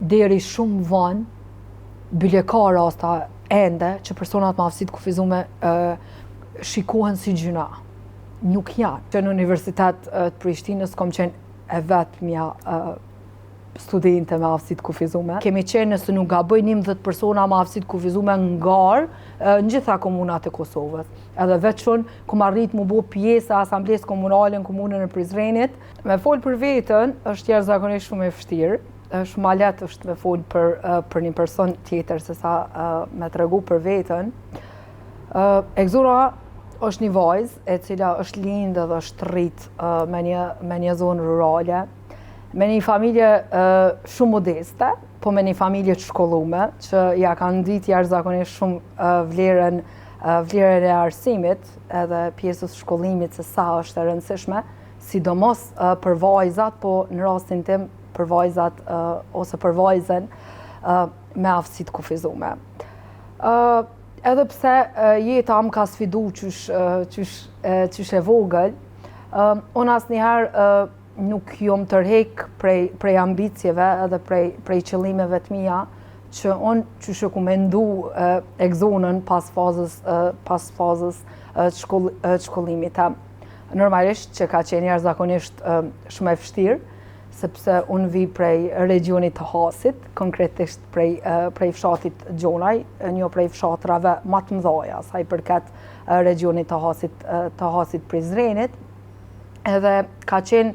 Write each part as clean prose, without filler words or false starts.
deri shumë vonë, bile ka rasta ende që personat me aftësi të kufizume shikohen si gjyna. Nuk janë. Që në Universitet të Prishtinës kom qenë e vetmja studente me aftësi të kufizume. Kemi qenë, nëse nuk gaboj, 11 persona me aftësi të kufizume në gjitha komunat e Kosovës. Edhe veçun, kum arrit mu bo pjesë e asamblesë komunale në komunën e Prizrenit. Me folë për vetën është jashtëzakonisht shumë e vështirë. Shumë ma letë është me folë për një person tjetër se sa me tregu për vetën. Egzura është një vajzë e cila është lindë dhe është rritë me një zonë rurale, me një familje shumë modeste, po me një familje të shkollume, që ja kanë ditë jashtëzakonisht shumë vlerën e arsimit edhe pjesës shkollimit se sa është e rëndësishme, sidomos për vajzat, po në rastin tim për vajzat ose për vajzen me aftësi të kufizume. Edhe pse jeta më ka sfidu qysh e vogël, unë asnjëherë nuk jom tërhek prej ambicjeve edhe prej qëllimeve të mia që unë qysh e ku mendu egzonën pas fazës të shkollimit. Normalisht që ka qenë jashtëzakonisht shumë e vështirë, sepse unë vi prej regionit të Hasit, konkretisht prej fshatit Gjonaj, një prej fshatrave më të mëdha, sa i përket regionit të Hasit Prizrenit, edhe ka qenë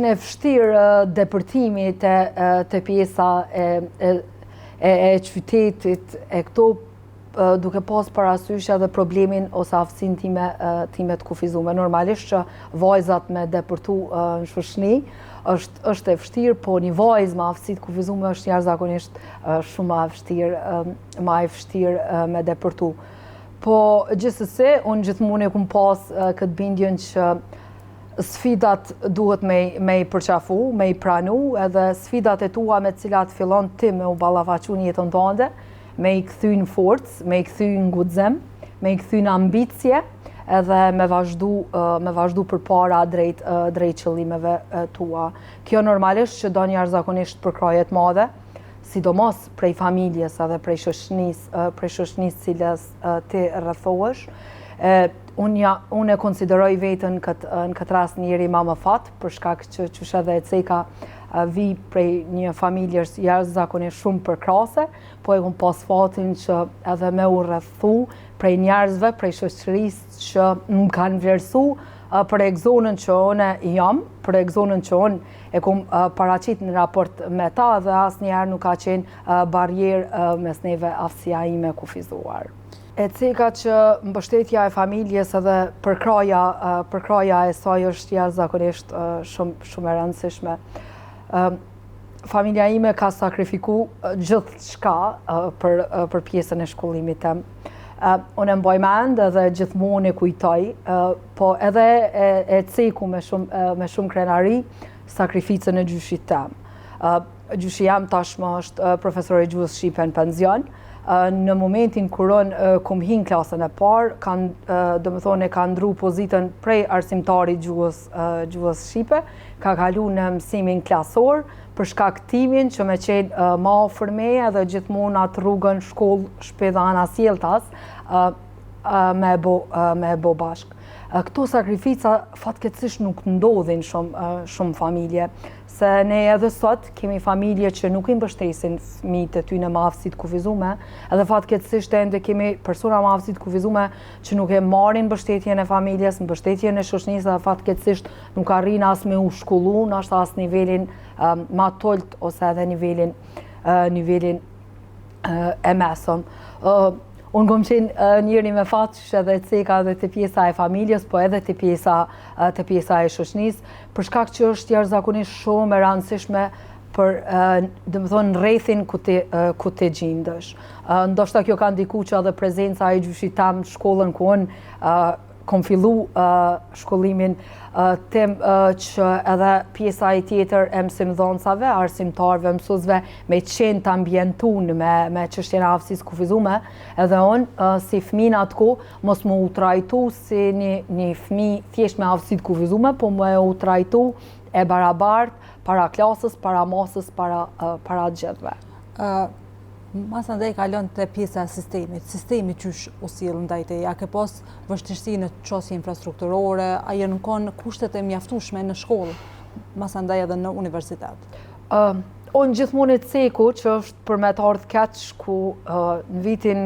e vështirë depërtimi të pjesa e qytetit e këto, duke pas parasysh edhe problemin ose aftësinë time të kufizume. Normalisht që vajzat me depërtu në shoqëni është e vështirë, po një vajzë me aftësi të kufizume është jashtëzakonisht shumë më e vështirë me depërtu. Po gjithsesi, unë gjithmonë e kum pas këtë bindjen që sfidat duhet me i përqafu, me i pranu, edhe sfidat e tua me cilat fillon ti me u ballafaqu në jetën tënde, me i kthy në forcë, me i kthy në guxim, me i kthy në ambicje, edhe me vazhdu përpara drejt qëllimeve tua. Kjo normalisht që do një jashtëzakonisht përkraje të madhe, sidomos prej familjes edhe prej shoqënisë cilës ti rrethohesh. Unë e konsideroj vetën në këtë rast njëri më fat, për shkak që qysh edhe e ceka vi prej një familjes jashtëzakonisht shumë përkrase, po e kum pas fatin që edhe me u rrethu prej njerëzve, prej shoqërisë që më kanë vlerësu për egzonën që unë jam, për egzonën që unë e kum paraqit në raport me ta dhe asnjëherë nuk ka qenë barrierë mes neve aftësia ime kufizuar. E ceka që mbështetja e familjes edhe përkraja e saj është jashtëzakonisht shumë e rëndësishme. Familja ime ka sakrifiku gjithçka për pjesën e shkollimit tim. Unë e mbaj mend edhe gjithmonë e kujtoj, po edhe e ceku me shumë krenari sakrificën e gjyshit tim. Gjyshi jam tashmë është profesor e gjuhës shqipe në penzion. Në momentin kur unë kum hin klasën e parë, domethënë ka ndru pozitën prej arsimtarit gjuhës shqipe, ka kalu në mësimin klasor, për shkak timin që me qenë ma afër meje dhe gjithmonë atë rrugën shkollë Shpedhana Sjeltas me bo bashkë. Këto sakrifica fatkeqësisht nuk ndodhin shumë familje, se ne edhe sot kemi familje që nuk i mbështesin fëmijët e tyre me aftësi të kufizume, edhe fatkeqësisht ende kemi persona me aftësi të kufizume që nuk e marrin mbështetjen e familjes, mbështetjen e shoqënisë, dhe fatkeqësisht nuk arrin as me u shkollu, ndoshta as nivelin ma tolt ose edhe nivelin e mesëm. Unë kom qenë njëri me fat që edhe ceka edhe të pjesa e familjes, po edhe të pjesa e shoqënisë, për shkak që është jashtëzakonisht shumë e rëndësishme për domethënë rrethin ku ti gjendesh. Ndoshta kjo ka ndikuar që edhe prezenca e gjyshit tam në shkollën ku unë kom fillu shkollimin tim që edhe pjesa e tjetër e mësimdhënësave, arsimtarëve, mësuesve me qenë të ambientuar me çështjen e aftësisë kufizume, edhe unë si fëmijë atko mos më u trajtu si një fëmijë thjesht me aftësi të kufizume, po më u trajtu e barabartë para klasës, para masës, para gjithëve. Mas andaj kalon të pjesa e sistemit. Sistemi qysh u sjell ndaj teje? A ke pas vështirësi në çështje infrastrukturore, a janë kanë kushtet e mjaftueshme në shkollë, mas andaj edhe në universitet? Unë gjithmonë e ceku që është për me të ardhë keq ku në vitin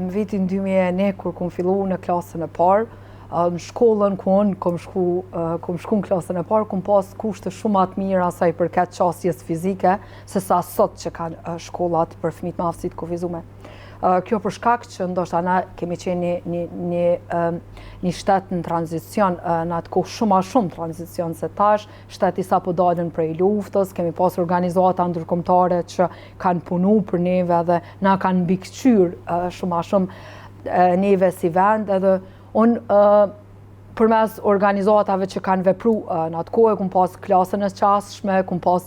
2001 kur kum fillu në klasën e parë, në shkollën ku unë kom shku në klasën e parë, kom pas kushte shumë atë mira sa i përket qasjes fizike, se sa sot që kanë shkollat për fëmijët me aftësi të kufizuar. Kjo për shkak që ndoshta na kemi qenë një shtet në tranzicion, në atë kohë shumë tranzicion se tash, shteti sa po dalën prej luftës, kemi pas organizata ndërkombëtare që kanë punu për neve dhe na kanë mbikëqyr shumë neve si vend, edhe unë përmes organizatave që kanë vepru në atë kohë, kum pas klasën e qasshme, kum pas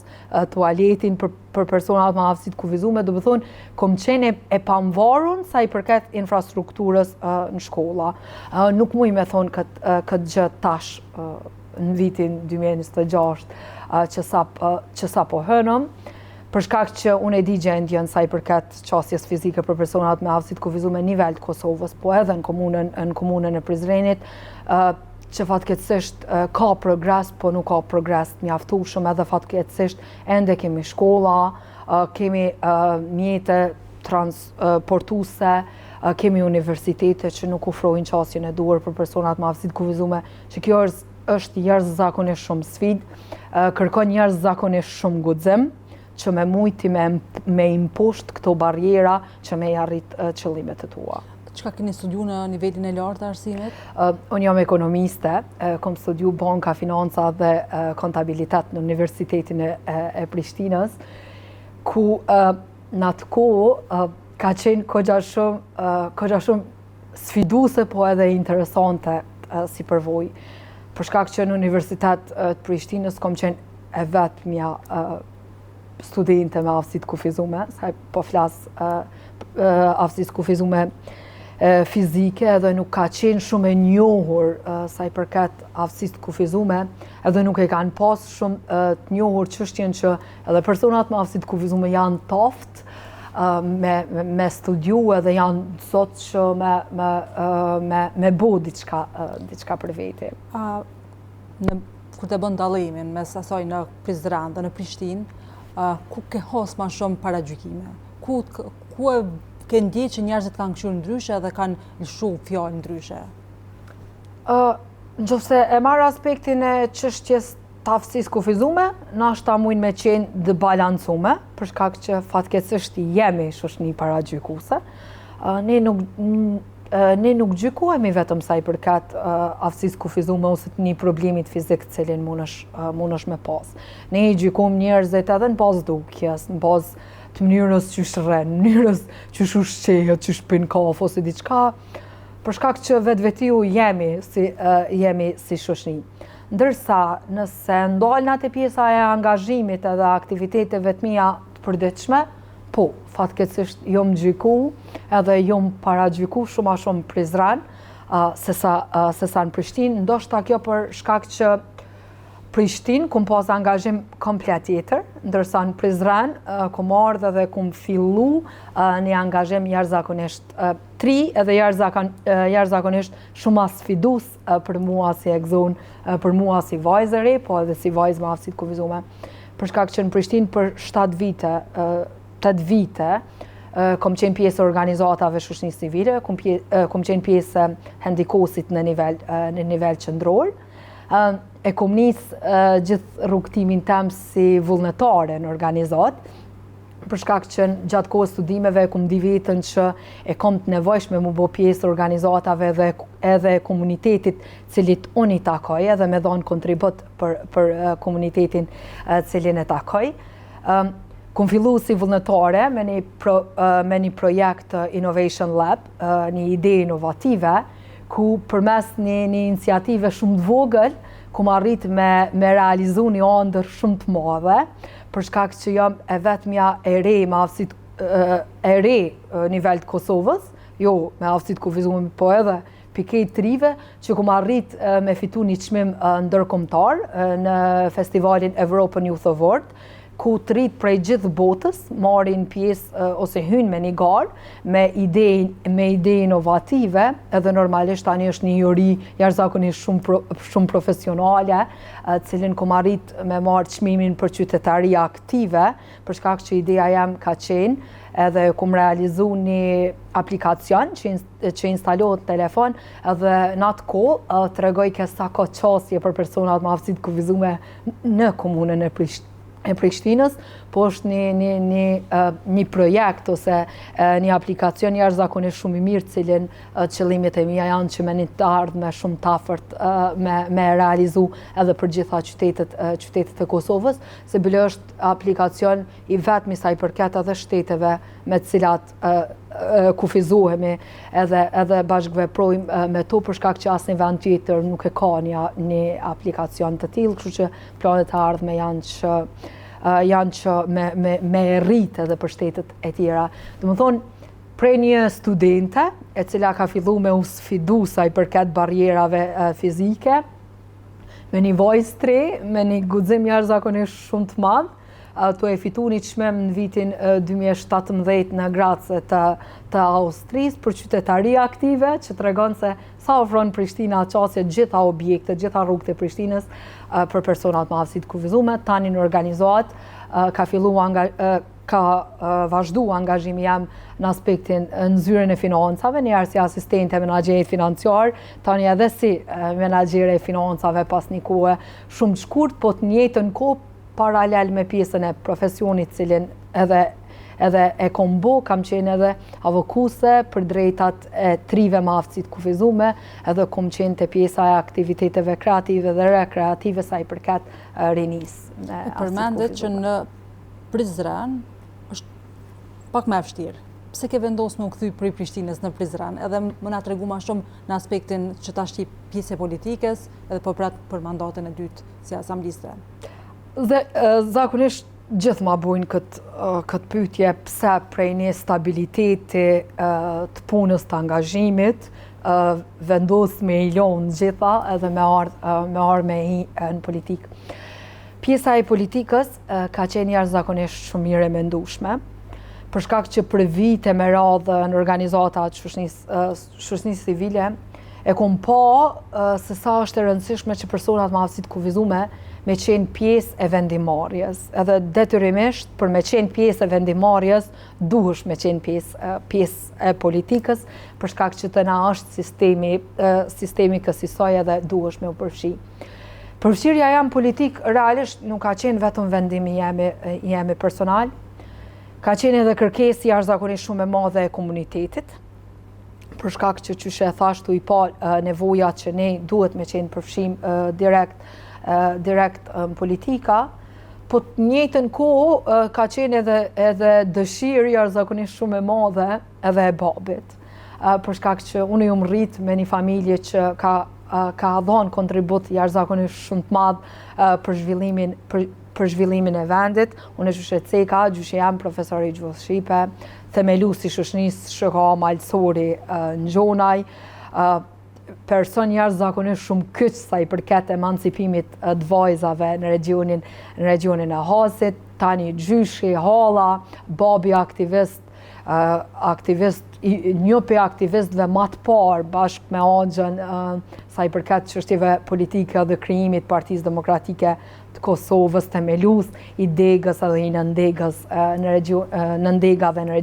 tualetin për personat me aftësi të kufizuar, do të thonë, kum qenë e pamvarur sa i përket infrastrukturës në shkolla. Nuk muj me thonë këtë gjë tash në vitin 2026 që sa po hënëm, për shkak që unë e di gjendjen sa i përket qasjes fizike për personat me aftësi të kufizuar në nivel të Kosovës, po edhe në komunën e Prizrenit, që fatkeqësisht ka progres, po nuk ka progres të mjaftueshëm, edhe fatkeqësisht ende kemi shkolla, kemi mjete transportuese, kemi universitete që nuk ofrojnë qasjen e duhur për personat me aftësi të kufizuar, që kjo është jashtëzakonisht shumë sfidë, kërkon jashtëzakonisht shumë guxim, që me mujti me imposht këto barjera që me arrit qëllimet e tua. Çka keni studiu në nivelin e lartë të arsimit? Unë jam ekonomiste, kom studiu banka, financa dhe kontabilitet në Universitetin e Prishtinës, ku në atë kohë ka qenë kogja shumë sfiduese, po edhe interesante si përvojë. Për shkak që në Universitet të Prishtinës kom qenë e vetmja studente me aftësi të kufizuar, sa po flas aftësi të kufizuar fizike, edhe nuk ka qenë shumë e njohur sa i përket aftësisë të kufizuar, edhe nuk e kanë pas shumë të njohur çështjen që edhe personat me aftësi të kufizuar janë taft me studiu edhe janë sot që me bo diçka për vete. Kur të bën dallimin mes asaj në Prizren dhe në Prishtinë, ku ke has ma shumë paragjykime? Ku ke ndjetë që njerëzit kanë këshur ndryshe dhe kanë lëshu fjallë ndryshe? Nëse e marrë aspektin e çështjes të aftësisë kufizuar, nashta mujnë me qenë të balancume, për shkak që fatkeqësisht jemi shoqëni paragjykuese. Ne nuk gjykohemi vetëm sa i përket aftësisë kufizuar ose të një problemit fizik të cilin mundesh me pas. Ne i gjykojmë njerëzit edhe në bazë dukjes, në bazë të mënyrës që shrën, mënyrës që ushqehet, që shpin kafë ose diçka, për shkak që vetveti jemi si shoqëni. Ndërsa nëse ndalën atë pjesa e angazhimit edhe aktiviteteve të mia të përditshme, po, fatkeqësisht jom gjyku edhe jom paragjyku shumë a shumë Prizren se sa në Prishtinë, ndoshta kjo për shkak që Prishtinë kum pas angazhim komplet tjetër, ndërsa në Prizren kum ardhur dhe kum fillu një angazhim jashtëzakonisht tri edhe jashtëzakonisht shumë sfidues për mua si egzon, për mua si vajzë e re, po edhe si vajzë me aftësi të kufizuar. Për shkak që në Prishtinë për 8 vite kom qenë pjesë organizatave shoqënisë civile, kom qenë pjesë hendikosit në nivel qendror. E kom nisë gjithë rrugtimin tem si vullnetare në organizat, për shkak që gjatë kohës studimeve kom di vetën që e kom të nevojshme mu bo pjesë organizatave edhe komunitetit cilit unë i takoj, edhe me dhonë kontribut për komunitetin cilin e takoj. Kom fillu si vullnetare me një projekt Innovation Lab, një ide inovative, ku përmes një iniciative shumë të vogël, ku më arrit me realizu një ëndër shumë të madhe, për shkak që jam e vetmja e re me aftësi e re nivel të Kosovës, jo me aftësi të kufizuar, po edhe pikej trive që kom arrit me fitu një çmim ndërkombëtar në festivalin European Youth Award, ku të rrit prej gjithë botës marrin pjesë ose hynë me një garë me ide inovative, edhe normalisht tani është një juri jashtëzakonisht shumë profesionale, cilin kom arrit me marrë çmimin për qytetari aktive, për shkak që ideja jam ka qenë edhe kom realizu një aplikacion që instalohet në telefon, edhe në atë kohë tregoj sa ka qasje për personat me aftësi të kufizuar në komunën e Prishtinës, po është një projekt ose një aplikacion jashtëzakonisht shumë i mirë, cilin qëllimet e mia janë që me një të ardhme shumë të afërt me realizu edhe për gjitha qytetet e Kosovës, se bile është aplikacion i vetmi sa i përket edhe shteteve me të cilat kufizohemi edhe bashkëveprojmë me to, për shkak që asnjë vend tjetër nuk e ka një aplikacion të tillë, kështu që planet e ardhme janë që me rritë edhe për shtetet e tjera. Domethënë, prej një studente e cila ka fillu me u sfidu sa i përket barrierave fizike, me një vojës të re, me një guxim jashtëzakonisht shumë të madh, tu e fitu një çmim në vitin 2017 në Grace të Austrisë për qytetari aktive, që tregon se sa ofron Prishtina qasje gjitha objekte, gjitha rrugët e Prishtinës për personat me aftësi të kufizuar. Tani në organizat ka vazhdu angazhimi jam në aspektin në zyrën e financave, njëherë si asistente menaxhere financiar, tani edhe si menaxhere financave pas një kohë shumë të shkurt, po të njëjtën kohë paralel me pjesën e profesionit, cilin edhe e kombo, kam qenë edhe avokuse për drejtat e trive me aftësi të kufizuar, edhe kom qenë te pjesa e aktiviteteve kreative dhe rekreative sa i përket rinisë. Përmendet që në Prizren është pak më vështirë. Pse ke vendosur me u kthy prej Prishtinës në Prizren, edhe më na tregu më shumë në aspektin që tash je pjesë e politikës, edhe po prat për mandatën e dytë si asambliste. Dhe zakonisht gjithë ma bujnë këtë pyetje, pse prej një stabiliteti të punës të angazhimit vendos me i lonë gjitha edhe me ardhë me hi në politikë. Pjesa e politikës ka qenë jashtëzakonisht shumë mirë e mendueshme, për shkak që për vite me radhë në organizatat shoqërisë civile e kom pa se sa është e rëndësishme që personat me aftësi të kufizuar me qenë pjesë e vendimarrjes. Edhe detyrimisht për me qenë pjesë e vendimarrjes duhesh me qenë pjesë e politikës, për shkak që të na është sistemi kësaj edhe duhesh me u përfshi. Përfshirja jam politik realisht nuk ka qenë vetëm vendimi jemi personal, ka qenë edhe kërkesë jashtëzakonisht shumë e madhe e komunitetit, për shkak që çuçi e thashtu i pa nevoja që ne duhet me qenë përfshim direkt në politika, po të njëjtën kohë ka qenë edhe dëshirë jashtëzakonisht shumë e madhe edhe e babit, për shkak që unë jam rrit me një familje që ka dhënë kontribut jashtëzakonisht shumë të madh për zhvillimin e vendit. Unë gjyshe Ceka, gjyshe jam profesor i gjuhës shqipe, themeluesi i shoqënisë SHK Malsori në Gjonaj, person jashtëzakonisht shumë kyç sa i përket emancipimit të vajzave në regionin e Hasit, tani gjyshi Halla, babi aktivist, një për aktivistëve më të parë bashkë me Axhën sa i përket çështjeve politike dhe krijimit Partisë Demokratike të Kosovës, themelues i Degës edhe i Nëndegës Nëndegave në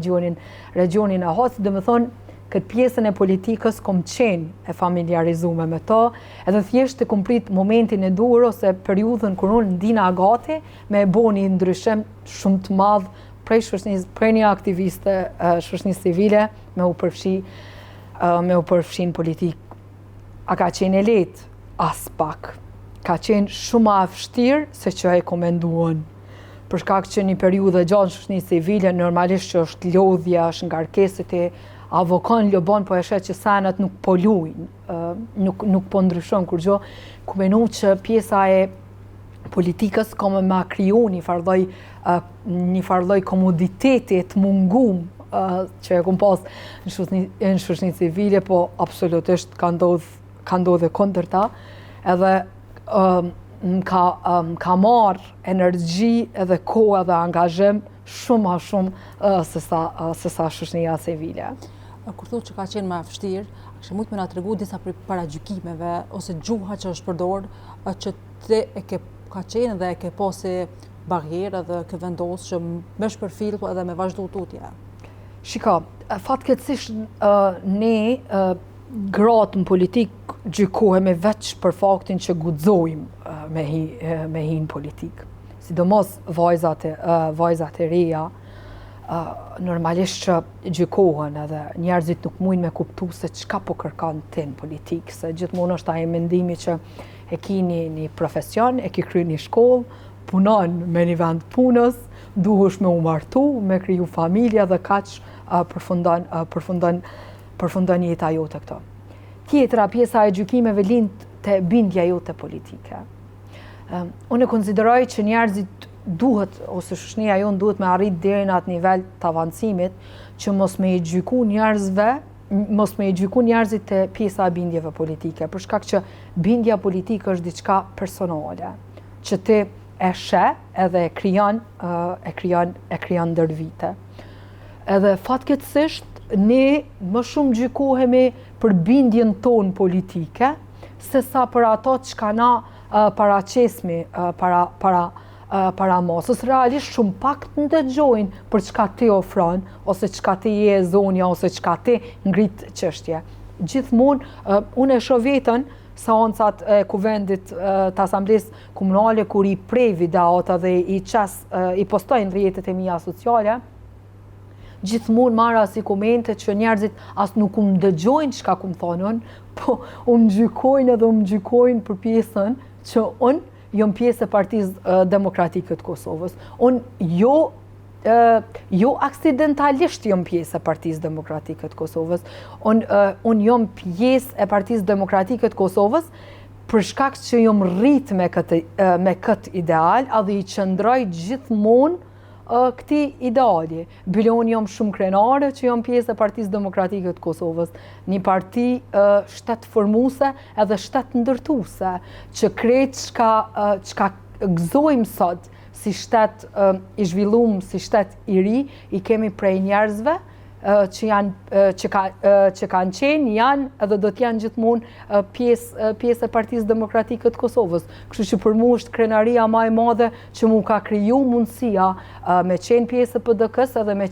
regionin e Hasit. Domethënë, këtë pjesën e politikës kom qenë e familjarizuar me to, edhe thjesht të kom prit momentin e duhur ose periudhën kur unë ndina gati me e bo një ndryshim shumë të madh prej një aktiviste shoqënisë civile me u përfshi në politikë. A ka qenë e lehtë? As pak. Ka qenë shumë më vështirë se që e komenduan. Për shkak që një periudhë gjatë shoqënisë civile normalisht që është lodhja, është ngarkeset e avokon lobon, po e shet që senet nuk po luajnë, nuk po ndryshon kur gjë, ku menu që pjesa e politikës ka me kriju një farloj komoditeti të mungum që e kum pas në shoqëni civile, po absolutisht ka ndodhur kundërta, edhe ka marrë energji edhe kohë edhe angazhim shumë ma shumë se sa shoqënia civile. Kur thotë që ka qenë më vështirë, kështë mund me na tregu disa prej paragjykimeve ose gjuha që është përdor, që te ka qenë dhe e ke pasi barrierë dhe ke vendosur që me shpërfil edhe me vazhdu tutje? Shiko, fatkeqësisht ne gratë në politik gjykohemi veç për faktin që guxojmë me hi në politik. Sidomos vajzat e reja, normalisht që gjykohen edhe njerëzit nuk mujnë me kuptu se çka po kërkan ti në politikë, se gjithmonë është ai mendimi që e ki një profesion, e ki kry një shkollë, punon me një vend punës, duhesh me u martu, me kriju familja dhe kaq përfundon jeta jote këto. Tjetra pjesa e gjykimeve lind te bindja jote politike. Unë e konsideroj që njerëzit duhet, ose shoqënia jonë duhet me arrit deri në atë nivel të avancimit që mos me i gjyku njerëzit te pjesa e bindjeve politike, për shkak që bindja politike është diçka personale, që ti e sheh edhe e krijon ndër vite. Edhe fatkeqësisht ne më shumë gjykohemi për bindjen tonë politike, se sa për ato çka na paraqesmi para mosës. Realisht shumë pak të ndëgjojnë për çka ti ofron, ose çka ti je zonja, ose çka ti ngrit çështje. Gjithmonë, unë e shoh veten seancat e kuvendit të asamblesë komunale kur i prej videot dhe i postojnë rrjetet e mia sociale, gjithmonë marra si komente që njerëzit as nuk më dëgjojnë çka kum thonë unë, po më gjykojnë edhe më gjykojnë për pjesën që unë jom pjesë e Partisë Demokratike të Kosovës. Unë jo aksidentalisht jom pjesë e Partisë Demokratike të Kosovës. Unë jom pjesë e Partisë Demokratike të Kosovës për shkak që jom rrit me këtë ideal, edhe i qëndroj gjithmonë këti ideali. Bile unë jom shumë krenare që jom pjesë e Partisë Demokratike të Kosovës, një parti shtet formuse edhe shtet ndërtuese, që krejt çka gëzojmë sot si shtet i zhvillum, si shtet i ri, i kemi prej njerëzve që kanë qenë, janë edhe do t'janë gjithmonë pjesë e Partisë Demokratike të Kosovës. Kështu që për mu është krenaria ma e madhe që mu ka kriju mundësia me qenë pjesë e PDK-s edhe me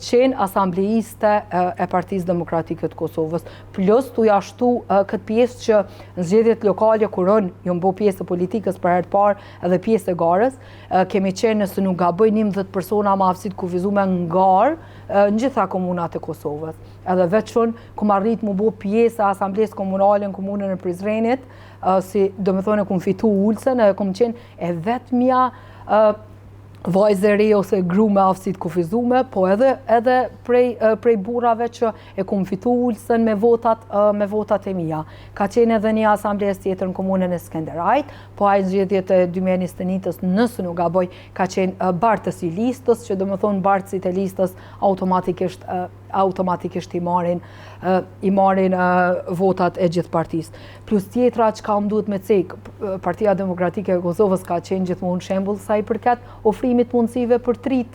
qenë asambleiste e Partisë Demokratike të Kosovës. Plus t'u jashtu këtë pjesë që në zgjedhjet lokale kur unë jom bo pjesë e politikës për herë të parë edhe pjesë e garës, kemi qenë nëse nuk gaboj 11 persona ma aftësit kufizume në garë, në gjitha komunat e Kosovës. Edhe veç unë kum arrit mu bo pjesë e asamblesë komunale në komunën e Prizrenit, si do me thonë kum fitu ulsen, e kum qenë e vetmja vajzë e re ose gru me aftësit kufizume, po edhe prej burrave që e kum fitu ulsen me votat e mia. Ka qenë edhe një asambles tjetër në komunën e Skenderajt, po ai zgjedhjet e 2021-s, nëse nuk gaboj, ka qenë bartës i listës, që do me thonë bartësit e listës automatikisht i marrin votat e gjithë partisë. Plus tjetra që ka më duhet me cekë, Partia Demokratike e Kosovës ka qenë gjithmonë shembull sa i përket ofrimit mundësive për trit,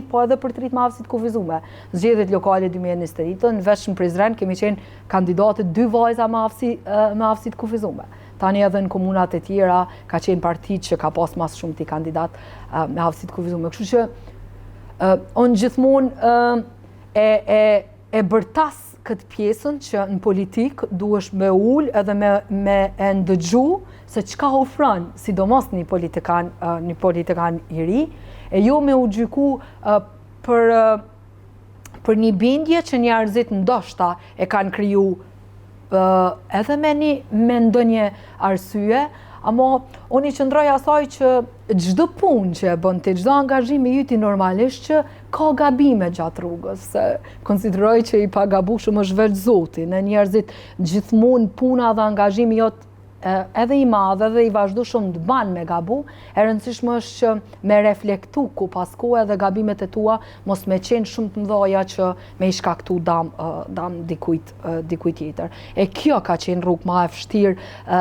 po edhe për trit me aftësit kufizume. Zgjedhjet lokale 2021, në veç në Prizren kemi qenë kandidatë 2 vajza me aftësit kufizume. Tani edhe në komunat e tjera ka qenë parti që ka pas mas shumë ti kandidat me aftësit kufizume. Kështu që unë gjithmonë e bërtas këtë pjesën që në politik duhesh me ullë edhe me ndëgju se çka ofron, sidomos një politikan i ri, e jo me u gjyku për një bindje që njerëzit ndoshta e kanë kriju edhe me ndonjë arsye, ama unë i qëndroj asaj që çdo punë që e bën ti, çdo angazhim i yti normalisht që ka gabime gjatë rrugës. Konsideroj që i pagabushëm është veç Zoti, në njerëzit gjithmonë puna dhe angazhimi jot edhe i madhe dhe i vazhdueshëm të banë me gabu, e rëndësishme është që me reflektu ku pas kohë edhe gabimet e tua mos me qenë shumë të mëdha që me i shkaktu dam dikujt tjetër. E kjo ka qenë rrugë më e vështirë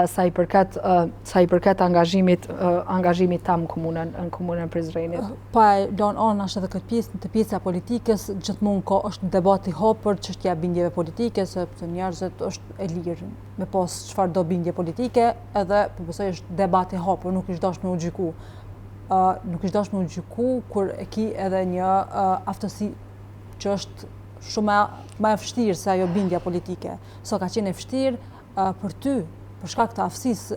sa i përket angazhimit tam në komunën Prizrenit. Pa e lanë anë është edhe këtë pjesë të pjesa politikës, gjithmonë është debat i hapur çështja e bindjeve politike, sepse njerëzit është e lirë me pas çfarë do bindje politike, edhe besoj është debat i hapur, nuk është dashur me u gjyku. Nuk është dashur me u gjyku kur e ki edhe një aftësi që është shumë më e vështirë se ajo bindja politike. So ka qenë e vështirë për ty, për shkak të aftësisë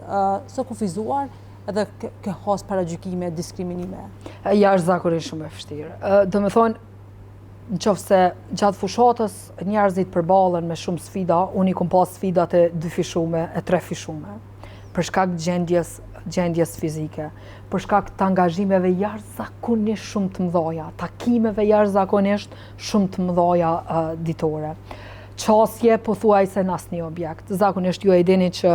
së kufizuar, edhe ke has paragjykime, diskriminime. Jashtëzakonisht shumë e vështirë. Do të thonë, në qoftë se gjatë fushatës njerëzit përballen me shumë sfida, unë i kom pas sfidat e 2 fishume, e 3 fishume, për shkak gjendjes fizike, për shkak të angazhimeve jashtëzakonisht shumë të mëdha, takimeve jashtëzakonisht shumë të mëdha ditore. Qasje pothuajse në asnjë objekt. Zakonisht ju e dini që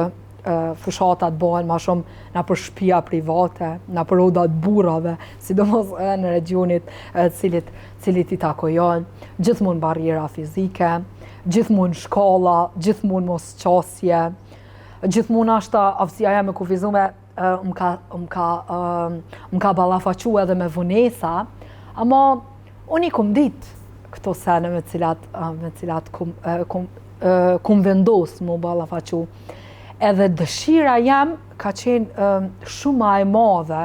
fushatat bëhen ma shumë në për shtëpia private, në për odat burrave, sidomos në regionit cilit i takojnë, gjithmonë barriera fizike, gjithmonë shkolla, gjithmonë mos qasje, gjithmonë ashta aftësia jam e kufizume më ka ballafaqu edhe me vonesa, ama unë i kom ditë këto sene me cilat kum vendos mu ballafaqu. Edhe dëshira jam ka qenë shumë ma e madhe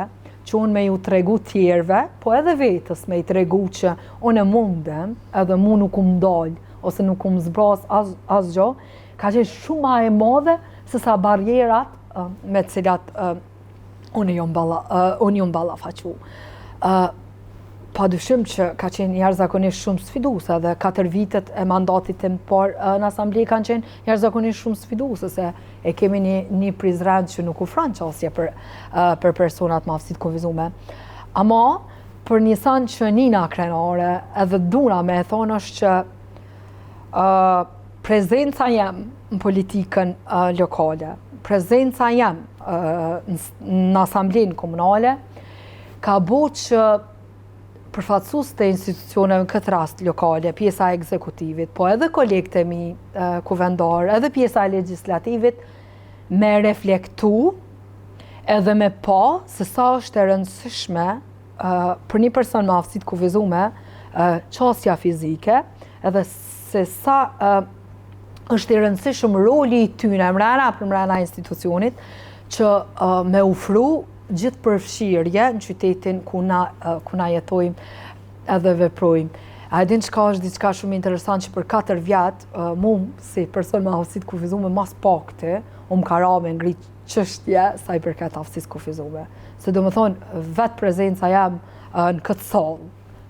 që unë me ju tregu tjerve, po edhe vetës me i tregu që unë e mundem, edhe mu nuk dal, ose nuk zbras asgjë, ka qenë shumë ma e madhe se sa barjerat me cilat unë jom ballafaqu. Padyshim që ka qenë jashtëzakonisht shumë sfiduese dhe 4 vitet e mandatit tim parë në asamblej kanë qenë jashtëzakonisht shumë sfiduese, se e kemi një Prizren që nuk ofron qasje për personat me aftësi të kufizume. Ama për një san që nina krenare edhe dura me e thonë është që prezenca jem në politikën lokale, prezenca jem në asamblejnë komunale, ka bo që përfaqësues të institucioneve në këtë rast lokale, pjesa e ekzekutivit, po edhe kolegët e mi kuvendar, edhe pjesa e legjislativit, me reflektu edhe me pa se sa është e rëndësishme për një person me aftësi të kufizume qasja fizike, edhe se sa është i rëndësishëm roli i tyre mrena institucionit që me ofru gjithë përfshirje në qytetin ku na jetojmë edhe veprojmë. A e din çka është diçka shumë interesant që për 4 vjet, mu si person me aftësi të kufizume mas pakti, më ka ra me ngrit çështje sa i përket aftësisë kufizume. Se do më thonë, vetë prezenca jam në këtë sallë,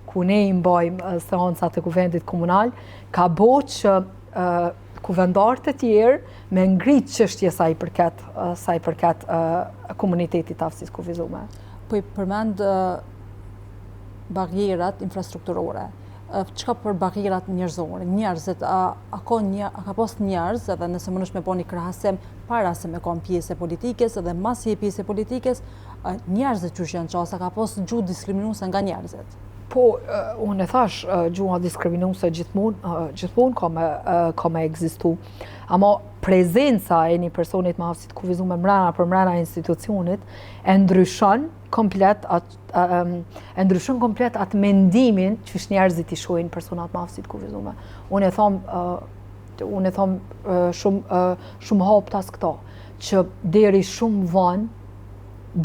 ku ne i mbajmë seancat e kuvendit komunal, ka bo që kuvendarët e tjerë me ngrit çështje sa i përket komunitetit të aftësisë kufizume. Po i përmend barrierat infrastrukturore. Çka për barrierat njerëzore? Njerëzit, a ka pas njerëz, edhe nëse mundesh me bëni krahasim para se me kon pjesë politikës edhe mas je pjesë politikës, njerëzit që janë qasa, ka pas gjuhë diskriminuese nga njerëzit? Po, unë e thash, gjuha diskriminuese gjithmonë ka me ekzistu. Ama prezenca e një personit me aftësi të kufizume mrena institucionit e ndryshon komplet atë mendimin që njerëzit i shohin personat me aftësi të kufizume. Unë e thom shumë haptas këto, që deri shumë vonë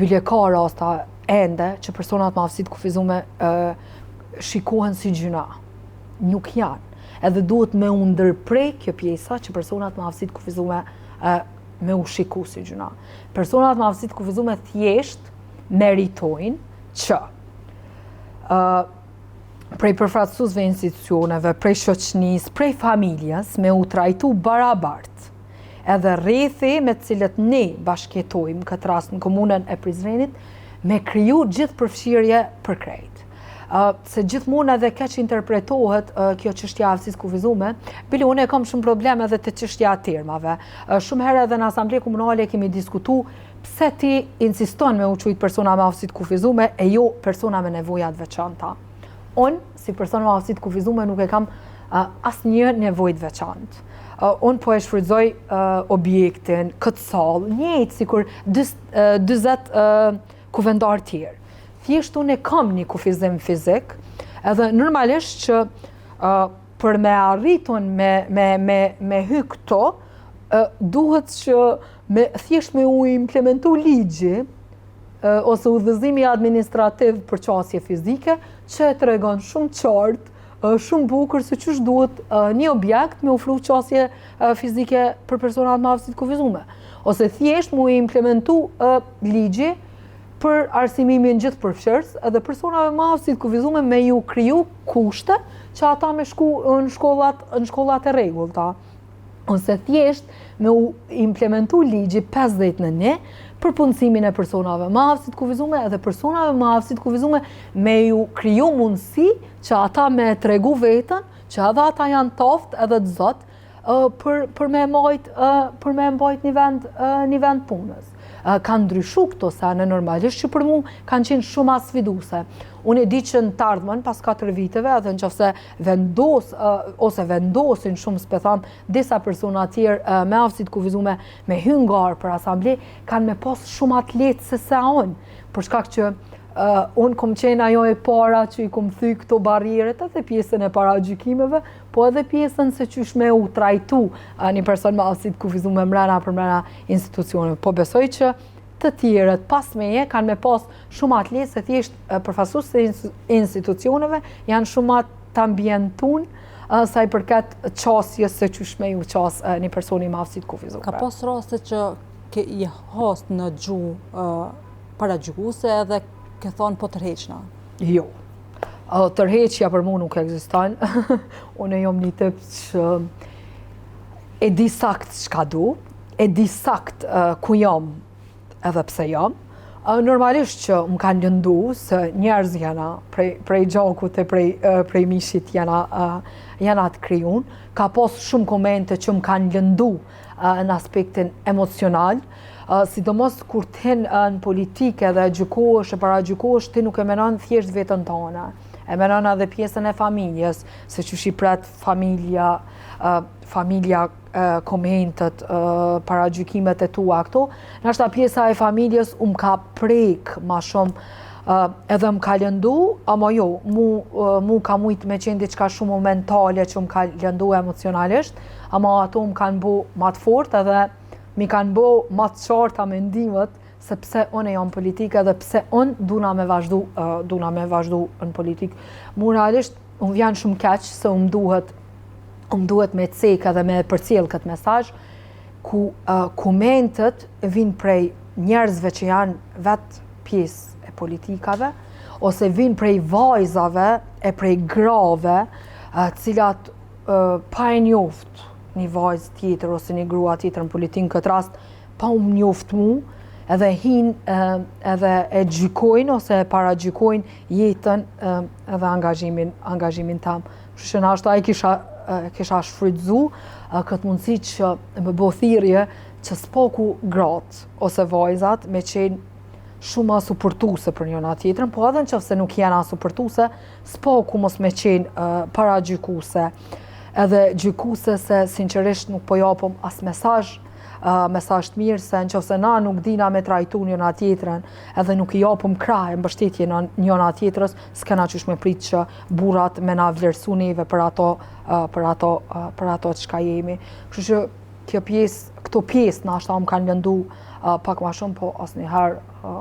bile ka rasta ende që personat me aftësi të kufizume shikohen si gjyna. Nuk janë. Edhe duhet me u ndërprej kjo pjesa që personat me aftësi të kufizume me u shiku si gjyna. Personat me aftësi të kufizume thjesht meritojnë që prej përfaqësuesve institucioneve, prej shoqënisë, prej familjes me u trajtu barabart. Edhe rrethi me të cilët ne bashkëjetojmë këtë rast në komunën e Prizrenit, me kriju gjithë përfshirje për krejt. se gjithmonë edhe keq interpretohet kjo çështja e aftësisë kufizume, bile unë e kam shumë probleme edhe te çështja e termave. Shumë herë edhe në Asamblenë Komunale kemi diskutuar pse ti insiston me u quajt persona me aftësi të kufizume e jo persona me nevoja të veçanta. Unë, si persona me aftësi të kufizume, nuk e kam asnjë nevojë të veçantë. Unë po e shfrytëzoj objektin, këtë sallë, njëjtë sikur 40 kuvendar tjerë. Thjesht unë e kam një kufizim fizik, edhe normalisht që për me arritun me hy këto, duhet që thjesht me u implementu ligji ose udhëzimi administrativ për qasje fizike, që e tregon shumë qartë, shumë bukur se ç'është duhet një objekt me ofru qasje fizike për personat me aftësi të kufizume. Ose thjesht mu implementu ligji për arsimimin gjithë përfshirës edhe personave me aftësi të kufizume me ju kriju kushte që ata me shku në shkollat e rregullta. Ose thjesht me u implementu ligji 50/1 për punësimin e personave me aftësi të kufizume edhe personave me aftësi të kufizume me ju kriju mundësi që ata me tregu vetën, që edhe ata janë toft edhe të zot për me mbajt një vend punës. Kanë ndryshu këto sene normalisht që për mu kanë qenë shumë sfiduse. Unë e di që në të ardhmen pas 4 viteve edhe nëse vendosin shumë s'petham disa persona tjerë me aftësi të kufizume me hyngar për asamble, kanë me pas shumë atë letë se sa unë. Për shkak që unë kom qenë ajo e para që i kom thy këto barrieret edhe pjesën e paragjykimeve, po edhe pjesën se qysh me u trajtu një person me aftësi të kufizume mrena institucioneve. Po besoj që të tjerët pas meje kanë me pas shumë atë letë se thjesht përfaqësues të institucioneve janë shumë atë ambientun sa i përket qasjes se qysh me ju qas një personi me aftësi të kufizume. Ka pas raste që ke i hast në gjuhë paragjykuese edhe ke thonë po tërheqna? Jo. Tërheqja për mu nuk ekziston. Unë jom një tip që e di sakt çka du, e di sakt ku jam edhe pse jam. Normalisht që më kanë lëndu se njerëz jana prej gjakut e prej mishit jana të krijun. Ka pas shumë komente që më kanë lëndu në aspektin emocional, sidomos kur t'hin në politikë dhe gjykohesh e paragjykohesh, ti nuk e menon thjesht vetën tënde. E menon edhe pjesën e familjes, se që shipret familja komentet, paragjykimet e tua këto. Nashta pjesa e familjes ka prek ma shumë edhe më ka lëndu, ama jo, mu ka mujt me qenë diçka shumë mentale që më ka lëndu emocionalisht, ama ato më kanë bu ma të fort edhe mi kanë bu ma të qarta mendimet se pse unë jam politikë edhe pse unë duna me vazhdu në politikë. Moralisht, unë vjen shumë keq se unë duhet me cek edhe me përcjell këtë mesazh ku komentet vinë prej njerëzve që janë vetë pjesë e politikave ose vinë prej vajzave e prej grave cilat pa e njoft një vajzë tjetër ose një grua tjetër në politikë në këtë rast pa umë njoft mu edhe edhe e gjykojnë ose e paragjykojnë jetën edhe angazhimin tam. Kështu që nashta ai kisha shfrytzu këtë mundësi që më bë thirrje që s'paku gratë ose vajzat me qenë shumë suportuese për njëra tjetrën, po edhe nëse nuk janë suportuese, s'paku mos me qenë paragjykuese. Edhe gjykuese se sinqerisht nuk po japim as mesazh të mirë se nëse na nuk dina me trajtu njëra tjetrën edhe nuk i japim krah e mbështetje njëra tjetrës, s'kena qysh me prit që burrat me na vlerësu neve për ato çka jemi. Kështu që këto pjesë nashta më kanë lëndu pak ma shumë, po asnjëherë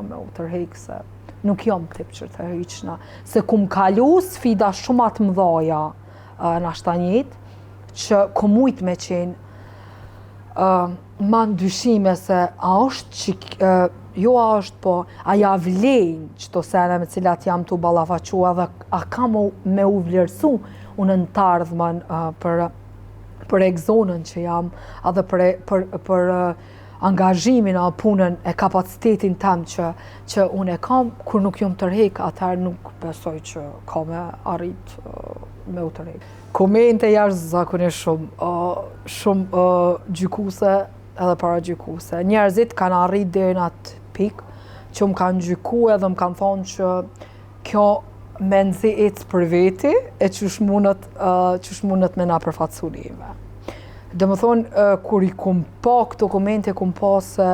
me u tërheq se nuk jam tip që tërheqna. Se kum kalu sfida shumë atë mëdhaja nashta njët, që ku mujt me qenë ma ndyshime se a është jo a është, po a ja vlejnë qëto sene me cilat jam të ballafaqua dhe a ka me u vlerësu unë në të ardhmen për egzonën që jam edhe për angazhimin a punën e kapacitetin tem që unë e kam, kur nuk jom tërheq, atëherë nuk besoj që ka me arrit me u tërheq. Komente jashtëzakonisht shumë gjykuse edhe paragjykuse. Njerëzit kanë arrit deri në atë pikë që më kanë gjyku edhe më kanë thonë që kjo me nëzi ecë për veti e qysh mundet me na përfatësu neve. Dhe më thonë, kur i kum pa këto komente, kum pa se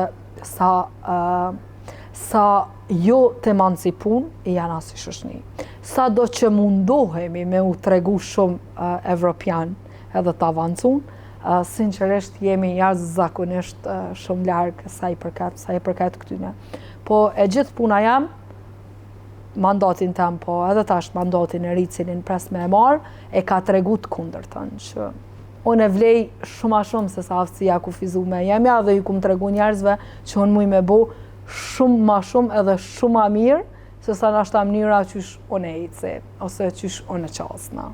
sa jo të emancipun, janë asë i shoshni. Sa do që mundohemi me u tregu shumë evropian edhe të avancun, sinqerisht jemi jashtëzakonisht shumë largë sa i përket këtyne. Po e gjithë puna jam, mandatin tem, po edhe tash mandatin e ri cilin pres me e marë, e ka tregu të kundërtën që unë e vlej shumë a shumë se sa aftësia kufizume jemja dhe ju kum tregu njerëzve që unë muj me bo shumë ma shumë edhe shumë ma mirë se sa nashta mënyra qysh unë e ejtëse ose qysh unë e qasna.